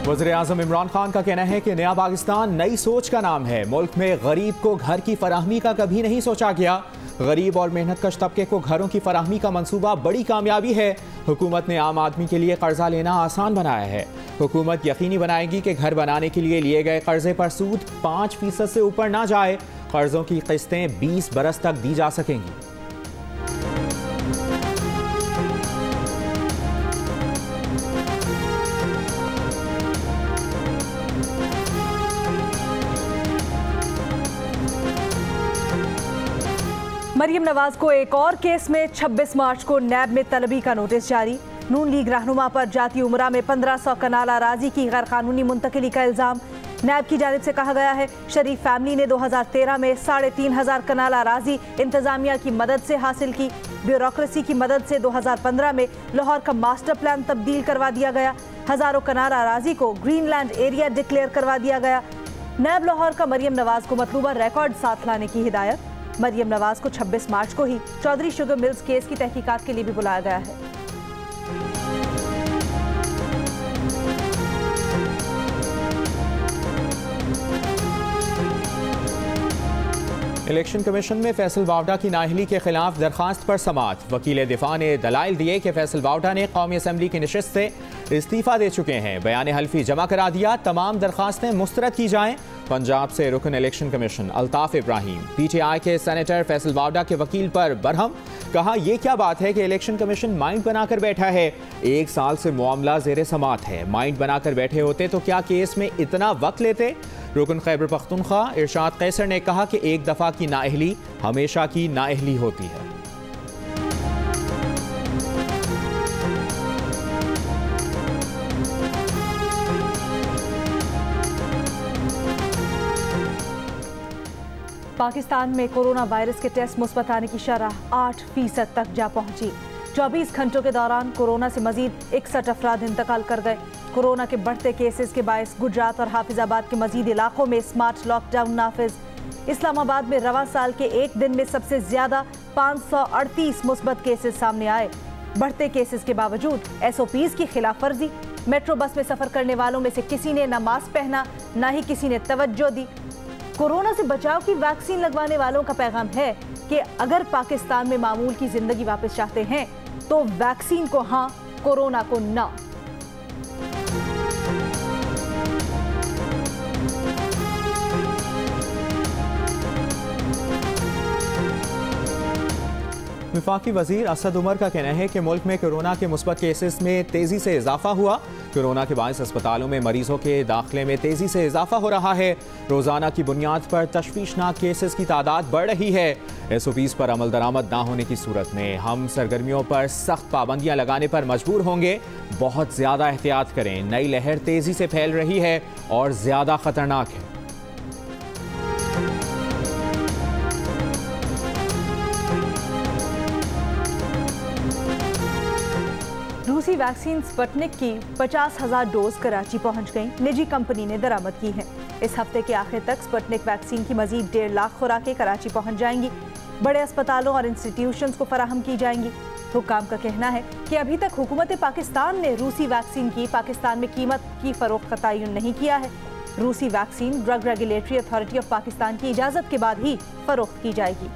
वज़ीर-ए-आज़म इमरान खान का कहना है कि नया पाकिस्तान नई सोच का नाम है। मुल्क में गरीब को घर की फराहमी का कभी नहीं सोचा गया। गरीब और मेहनतकश तबके को घरों की फराहमी का मंसूबा बड़ी कामयाबी है। हुकूमत ने आम आदमी के लिए कर्जा लेना आसान बनाया है। हुकूमत यकीनी बनाएगी कि घर बनाने के लिए लिए गए कर्जे पर सूद 5% से ऊपर ना जाए। कर्जों की किस्तें 20 बरस तक दी जा सकेंगी। मरियम नवाज को एक और केस में 26 मार्च को नैब में तलबी का नोटिस जारी। नून लीग रहनुमा पर जाती उमरा में 1500 कनाल अराजी की गैरकानूनी मुंतकिली का इल्ज़ाम। नैब की जानिब से कहा गया है शरीफ फैमिली ने 2013 में 3500 कनाल अराजी इंतजामिया की मदद से हासिल की। ब्यूरोक्रेसी की मदद से 2015 में लाहौर का मास्टर प्लान तब्दील करवा दिया गया। हज़ारों कनाल अराजी को ग्रीनलैंड एरिया डिक्लेयर करवा दिया गया। नैब लाहौर का मरियम नवाज को मतलूबा रिकॉर्ड साथ लाने की हिदायत। मरियम नवाज को 26 मार्च को ही चौधरी शुगर मिल्स केस की तहकीकात के लिए भी बुलाया गया है। इलेक्शन कमीशन में फैसल वावडा की नाअहली के खिलाफ दरखास्त पर समाअत। वकील दिफा ने दलाइल दिए कि फैसल वावडा ने कौमी असम्बली की नशिस्त से इस्तीफा दे चुके हैं। बयान हल्फी जमा करा दिया। तमाम दरखास्तें मुस्तरद की जाएं। पंजाब से रुकन election commission Altaf Ibrahim PTI के सेनेटर फैसल वावडा के वकील पर बरहम। कहा यह क्या बात है कि इलेक्शन कमीशन माइंड बनाकर बैठा है। 1 साल से मामला जेर समाअत है। माइंड बनाकर बैठे होते तो क्या केस में इतना वक्त लेते। रुकन खैबर पख्तूनख्वा इरशाद कैसर ने कहा कि एक दफ़ा की नाअहली हमेशा की नाअहली होती है। पाकिस्तान में कोरोना वायरस के टेस्ट मुस्बत आने की शरह 8% तक जा पहुंची। 24 घंटों के दौरान कोरोना से मजीद 61 अफराद इंतकाल कर गए। कोरोना के बढ़ते केसेस के बायस गुजरात और हाफिजाबाद के मजीद इलाकों में स्मार्ट लॉकडाउन नाफिज। इस्लामाबाद में रवा साल के एक दिन में सबसे ज्यादा 538 मुस्बत केसेस सामने आए। बढ़ते केसेस के बावजूद SOPs की खिलाफ वर्जी। मेट्रो बस में सफर करने वालों में से किसी ने न मास्क पहना न ही किसी ने तवज्जो दी। कोरोना से बचाव की वैक्सीन लगवाने वालों का पैगाम है कि अगर पाकिस्तान में मामूल की जिंदगी वापस चाहते हैं तो वैक्सीन को हाँ, कोरोना को ना। वफाकी वजीर असद उमर का कहना है कि मुल्क में कोरोना के मुस्बत केसेस में तेजी से इजाफा हुआ। कोरोना के बायस अस्पतालों में मरीजों के दाखिले में तेजी से इजाफा हो रहा है। रोजाना की बुनियाद पर तशवीशनाक केसेस की तादाद बढ़ रही है। SOPs पर अमल दरामद ना होने की सूरत में हम सरगर्मियों पर सख्त पाबंदियां लगाने पर मजबूर होंगे। बहुत ज्यादा एहतियात करें। नई लहर तेजी से फैल रही है और ज्यादा खतरनाक है। रूसी वैक्सीन स्पुतनिक की 50,000 डोज कराची पहुंच गई। निजी कंपनी ने दरामद की है। इस हफ्ते के आखिर तक स्पुतनिक वैक्सीन की मजीद 1.5 लाख खुराकें कराची पहुंच जाएंगी। बड़े अस्पतालों और इंस्टीट्यूशंस को फराहम की जाएंगी। हुक्काम का कहना है कि अभी तक हुकूमत पाकिस्तान ने रूसी वैक्सीन की पाकिस्तान में कीमत की फरोख्त का तयन नहीं किया है। रूसी vaccine drug regulatory authority of Pakistan की इजाज़त के बाद ही फरोख्त की जाएगी।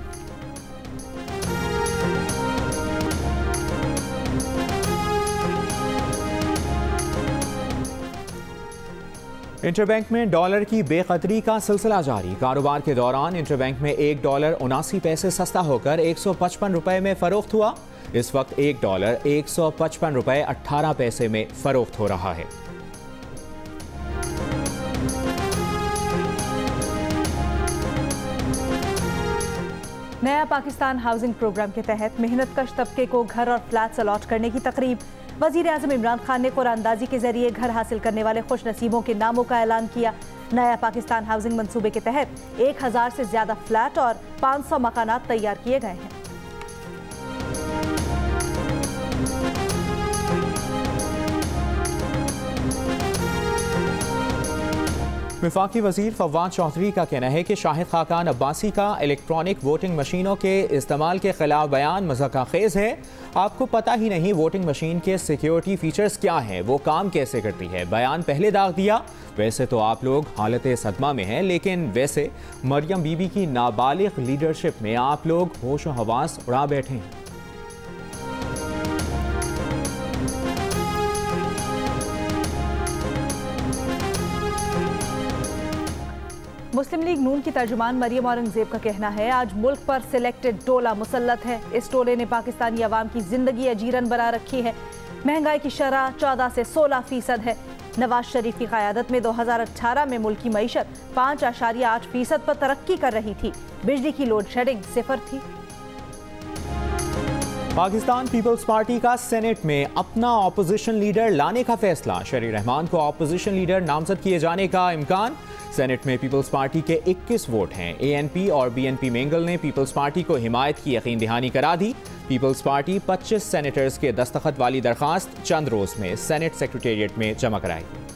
इंटरबैंक में डॉलर की बेकदरी का सिलसिला जारी। कारोबार के दौरान इंटरबैंक में $1 79 पैसे सस्ता होकर 155 रुपए में फरोख्त हुआ। इस वक्त $1 155 रुपए 18 पैसे में फरोख्त हो रहा है। नया पाकिस्तान हाउसिंग प्रोग्राम के तहत मेहनतकश तबके को घर और फ्लैट्स अलॉट करने की तकरीब। वज़ीर-ए-आज़म इमरान खान ने कुरानंदाजी के जरिए घर हासिल करने वाले खुश नसीबों के नामों का ऐलान किया। नया पाकिस्तान हाउसिंग मंसूबे के तहत 1000 से ज्यादा फ्लैट और 500 मकानात तैयार किए गए हैं। वफाकी वज़ीर फवाद चौधरी का कहना है कि शाहिद खाकान अब्बासी का इलेक्ट्रॉनिक वोटिंग मशीनों के इस्तेमाल के खिलाफ बयान मज़ाक़खेज़ है। आपको पता ही नहीं वोटिंग मशीन के सिक्योरिटी फीचर्स क्या हैं, वो काम कैसे करती है। बयान पहले दाग दिया। वैसे तो आप लोग हालत सदमा में हैं, लेकिन वैसे मरियम बीबी की नाबालिग लीडरशिप में आप लोग होश व हवास उड़ा बैठे हैं। मुस्लिम लीग नून की तर्जुमान मरियम औरंगजेब का कहना है आज मुल्क पर सिलेक्टेड टोला मुसल्लत है। इस टोले ने पाकिस्तानी अवाम की जिंदगी अजीरन बना रखी है। महंगाई की शरह 14 से 16% है। नवाज शरीफ की क़यादत में 2018 में मुल्क की मईशत 5.8% पर तरक्की कर रही थी। बिजली की लोड शेडिंग 0 थी। पाकिस्तान पीपल्स पार्टी का सेनेट में अपना ऑपोजिशन लीडर लाने का फैसला। शरीर रहमान को ऑपोजिशन लीडर नामजद किए जाने का इम्कान। सेनेट में पीपल्स पार्टी के 21 वोट हैं। ANP और BNP मेंगल ने पीपल्स पार्टी को हिमायत की यकीन दहानी करा दी। पीपल्स पार्टी 25 सेनेटर्स के दस्तखत वाली दरखास्त चंद रोज में सेनेट सेक्रेटेरिएट में जमा कराएगी।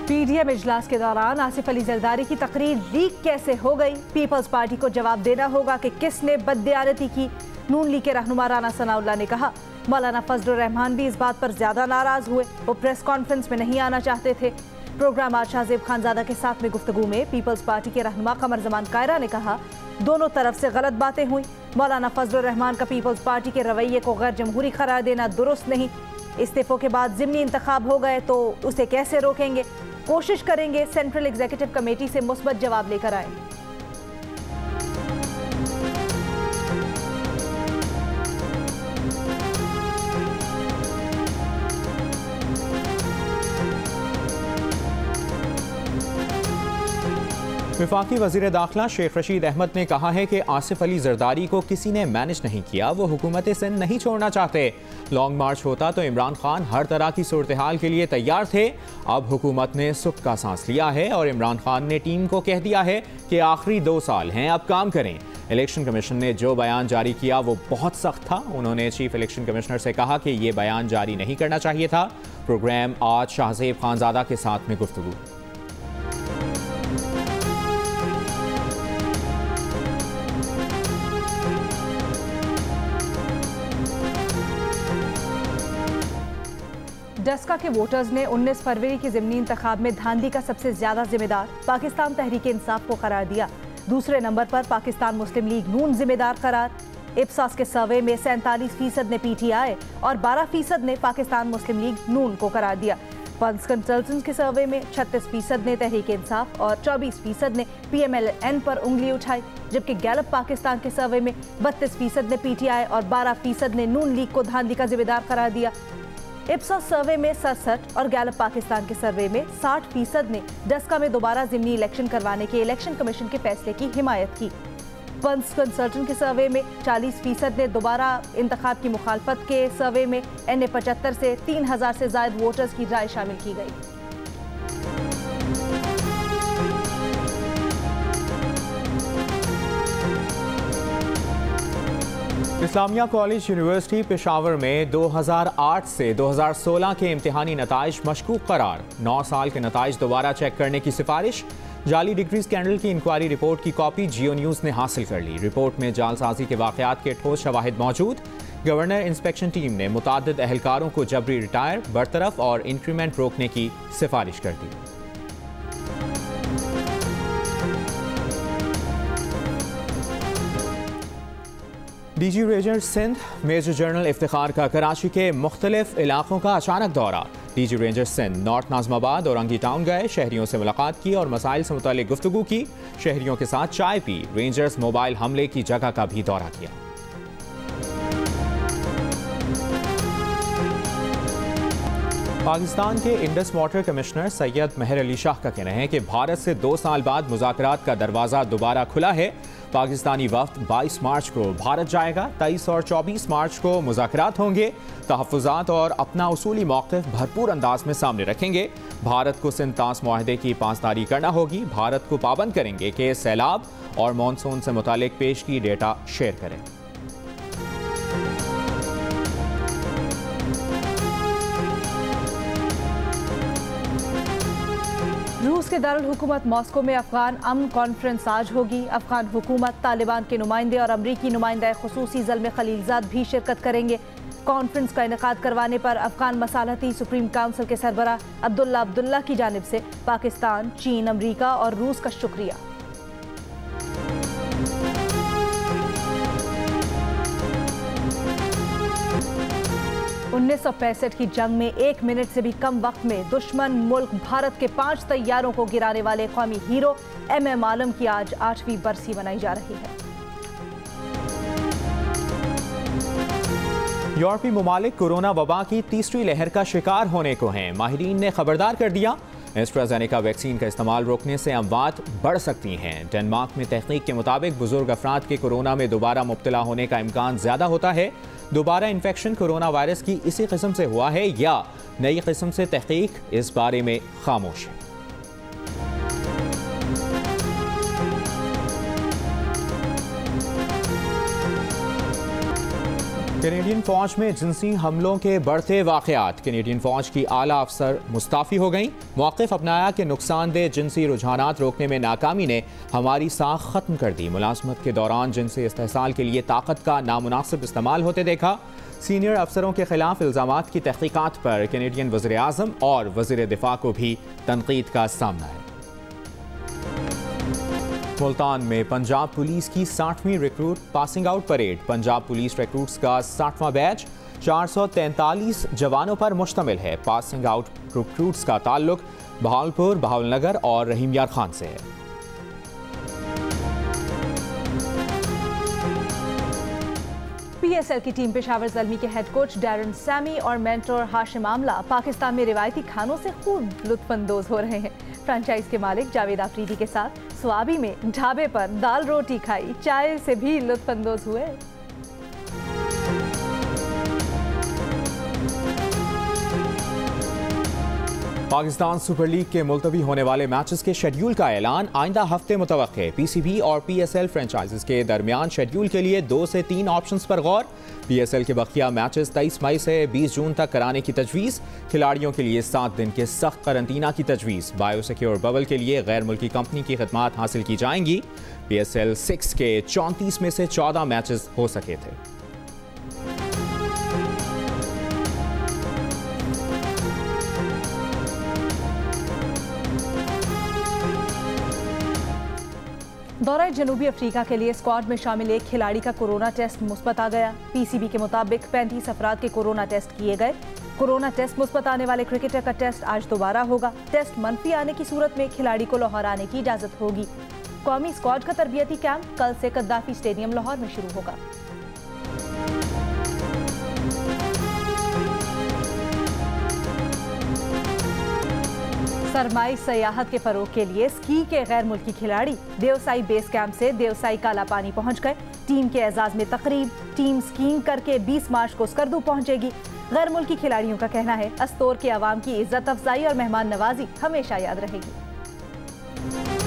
PDM इजलास के दौरान आसिफ अली जरदारी की तकरीर लीक कैसे हो गई, पीपल्स पार्टी को जवाब देना होगा कि किसने बददियानती की। नून लीग के रहनुमा राना सनाउल्लाह ने कहा मौलाना फजलुर रहमान भी इस बात पर ज्यादा नाराज हुए, वो प्रेस कॉन्फ्रेंस में नहीं आना चाहते थे। प्रोग्राम आज शाहजेब खानजादा के साथ में गुफ्तगू में पीपल्स पार्टी के रहनुमा कमर जमान कायरा ने कहा दोनों तरफ से गलत बातें हुई। मौलाना फजलुर रहमान का पीपल्स पार्टी के रवैये को गैर जमहूरी करार देना दुरुस्त नहीं। इस्तीफों के बाद ज़िमनी इंतखाब हो गए तो उसे कैसे रोकेंगे। कोशिश करेंगे सेंट्रल एग्जीक्यूटिव कमेटी से मुस्बत जवाब लेकर आए। वफाकी वज़ीर दाखिला शेख रशीद अहमद ने कहा है कि आसिफ अली जरदारी को किसी ने मैनेज नहीं किया, वो हुकूमत सिंध नहीं छोड़ना चाहते। लॉन्ग मार्च होता तो इमरान खान हर तरह की सूरत हाल के लिए तैयार थे। अब हुकूमत ने सुख का सांस लिया है और इमरान खान ने टीम को कह दिया है कि आखिरी 2 साल हैं, अब काम करें। इलेक्शन कमीशन ने जो बयान जारी किया वो बहुत सख्त था। उन्होंने चीफ इलेक्शन कमिश्नर से कहा कि ये बयान जारी नहीं करना चाहिए था। प्रोग्राम आज शाहजेब खानजादा के साथ में गुफ्तगू। डस्का के वोटर्स ने 19 फरवरी के ज़िमनी इंतखाब में धांधली का सबसे ज्यादा जिम्मेदार पाकिस्तान तहरीक इंसाफ को करार दिया। दूसरे नंबर पर पाकिस्तान मुस्लिम लीग नून जिम्मेदार करार। इप्सास के सर्वे में 47% ने PTI और 12% ने पाकिस्तान मुस्लिम लीग नून को करार दिया। पंस कंसल्टेंट्स के सर्वे में 36% ने तहरीक इंसाफ और 24% ने PMLN पर उंगली उठाई, जबकि गैलप पाकिस्तान के सर्वे में 32% ने PTI और 12% ने नून लीग को धांधली का जिम्मेदार करार दिया। इप्सोस सर्वे में 67 और गैलप पाकिस्तान के सर्वे में 60% ने डस्का में दोबारा ज़िमनी इलेक्शन करवाने के इलेक्शन कमीशन के फैसले की हिमायत की। पंस कंसल्टेंट के सर्वे में 40% ने दोबारा इंतखाब की मुखालफत के सर्वे में NA 75 से 3000 से ज़ायद वोटर्स की राय शामिल की गई। इस्लामिया कॉलेज यूनिवर्सिटी पेशावर में 2008 से 2016 के इम्तिहानी नताइज मशकूक करार। 9 साल के नताइज दोबारा चेक करने की सिफारिश। जाली डिग्री स्कैंडल की इंक्वायरी रिपोर्ट की कॉपी जियो न्यूज़ ने हासिल कर ली। रिपोर्ट में जालसाजी के वाक़यात के ठोस शवाहिद मौजूद। गवर्नर इंस्पेक्शन टीम ने मुताद्दिद अहलकारों को जबरी रिटायर, बरतरफ और इंक्रीमेंट रोकने की सिफारिश कर दी। DG rangers Sindh major general Iftikhar का कराची के मुख्तलिफ इलाकों का अचानक दौरा। DG rangers Sindh north Nazimabad और अंगी टाउन गए, शहरियों से मुलाकात की और मसाइल से मुतालिक गुफ्तगू की। शहरियों के साथ चाय पी। रेंजर्स मोबाइल हमले की जगह का भी दौरा किया। पाकिस्तान के इंडस वाटर कमिश्नर सैयद मेहर अली शाह का कहना है कि भारत से 2 साल बाद मुज़ाकरात का दरवाज़ा दोबारा खुला है। पाकिस्तानी वफ्द 22 मार्च को भारत जाएगा। 23 और 24 मार्च को मुज़ाकरात होंगे। तहफ़्फ़ुज़ात और अपना उसूली मौक़िफ़ भरपूर अंदाज में सामने रखेंगे। भारत को सिंध तास मुआहदे की पासदारी करना होगी। भारत को पाबंद करेंगे कि सैलाब और मानसून से मुतालिक पेश की डेटा शेयर करें। रूस के दारुल हुकूमत मॉस्को में अफगान अमन कॉन्फ्रेंस आज होगी। अफगान हुकूमत, तालिबान के नुमाइंदे और अमरीकी नुमाइंदा खुसूसी ज़ल्म खलीलजाद भी शिरकत करेंगे। कॉन्फ्रेंस का इनेकाद करवाने पर अफगान मसालहती सुप्रीम काउंसिल के सरबराह अब्दुल्ला अब्दुल्ला की जानिब से पाकिस्तान, चीन, अमरीका और रूस का शुक्रिया। उन्नीस सौ 65 की जंग में 1 मिनट से भी कम वक्त में दुश्मन मुल्क भारत के 5 तैयारों को गिराने वाले कौमी हीरो MM आलम की आज 8वीं बरसी मनाई जा रही है। यूरोपीय ममालिक कोरोना वबा की तीसरी लहर का शिकार होने को हैं। माहिरीन ने खबरदार कर दिया, एस्ट्राजेनेका वैक्सीन का इस्तेमाल रोकने से अमवात बढ़ सकती हैं। डेनमार्क में तहकीक के मुताबिक बुजुर्ग अफराद के कोरोना में दोबारा मुब्तला होने का इम्कान ज़्यादा होता है। दोबारा इन्फेक्शन कोरोना वायरस की इसी किस्म से हुआ है या नई किस्म से तहकीक इस बारे में खामोश है। कैनेडियन फौज में जिनसी हमलों के बढ़ते वाक़यात। कैनेडियन फौज की आला अफसर मुस्ताफ़ी हो गई। मौक़िफ़ अपनाया कि नुकसानदेह जिनसी रुझानात रोकने में नाकामी ने हमारी साख ख़त्म कर दी। मुलाजमत के दौरान जिनसी इस्तेहसाल के लिए ताकत का नामुनासिब इस्तेमाल होते देखा। सीनियर अफसरों के खिलाफ इल्ज़ामात की तहक़ीक़ात पर कैनेडियन वज़ीर आज़म और वज़ीर दिफ़ा को भी तनक़ीद का सामना है। मुल्तान में पंजाब पुलिस की 60वीं recruit passing out parade. Punjab police recruits का 60वां बैच 443 जवानों पर मुश्तमिल है। पासिंग आउट रिक्रूट्स का ताल्लुक बहावलपुर, बहावलनगर और रहीम यार खान से है। PSL की टीम पेशावर ज़ल्मी के हेड कोच डैरन सैमी और मेंटर हाशिम आमला पाकिस्तान में रिवायती खानों से खूब लुत्फानंदोज हो रहे हैं। फ्रेंचाइज के मालिक जावेद आफरीदी के साथ स्वाबी में ढाबे पर दाल रोटी खाई, चाय से भी लुत्फानंदोज हुए। पाकिस्तान सुपर लीग के मुलतवी होने वाले मैचेस के शेड्यूल का ऐलान आइंदा हफ्ते मुतवक्के। PCB और PSL फ्रेंचाइजेस के दरमियान शेड्यूल के लिए 2 से 3 ऑप्शंस पर गौर। PSL के बकिया मैचेस 23 मई से 20 जून तक कराने की तजवीज़। खिलाड़ियों के लिए 7 दिन के सख्त करंतना की तजवीज़। बायोसिक्योर बबल के लिए गैर मुल्की कंपनी की खदमात हासिल की जाएंगी। PSL 6 के 34 में से 14 मैचेस हो सके थे। दौरे जनूबी अफ्रीका के लिए स्क्वाड में शामिल एक खिलाड़ी का कोरोना टेस्ट मुस्बत आ गया। PCB के मुताबिक 35 अफराद के कोरोना टेस्ट किए गए। कोरोना टेस्ट मुस्बत आने वाले क्रिकेटर का टेस्ट आज दोबारा होगा। टेस्ट मनफी आने की सूरत में खिलाड़ी को लाहौर आने की इजाजत होगी। कौमी स्क्वाड का तरबियती कैंप कल से कद्दाफी स्टेडियम लाहौर में शुरू होगा। सरमाई सयाहत के फरोग के लिए स्की के गैर मुल्की खिलाड़ी देवसाई बेस कैंप से देवसाई काला पानी पहुंच गए। टीम के एजाज में तकरीब। टीम स्कीइंग करके 20 मार्च को स्कर्दू पहुंचेगी। गैर मुल्की खिलाड़ियों का कहना है अस्तोर के अवाम की इज्जत अफजाई और मेहमान नवाजी हमेशा याद रहेगी।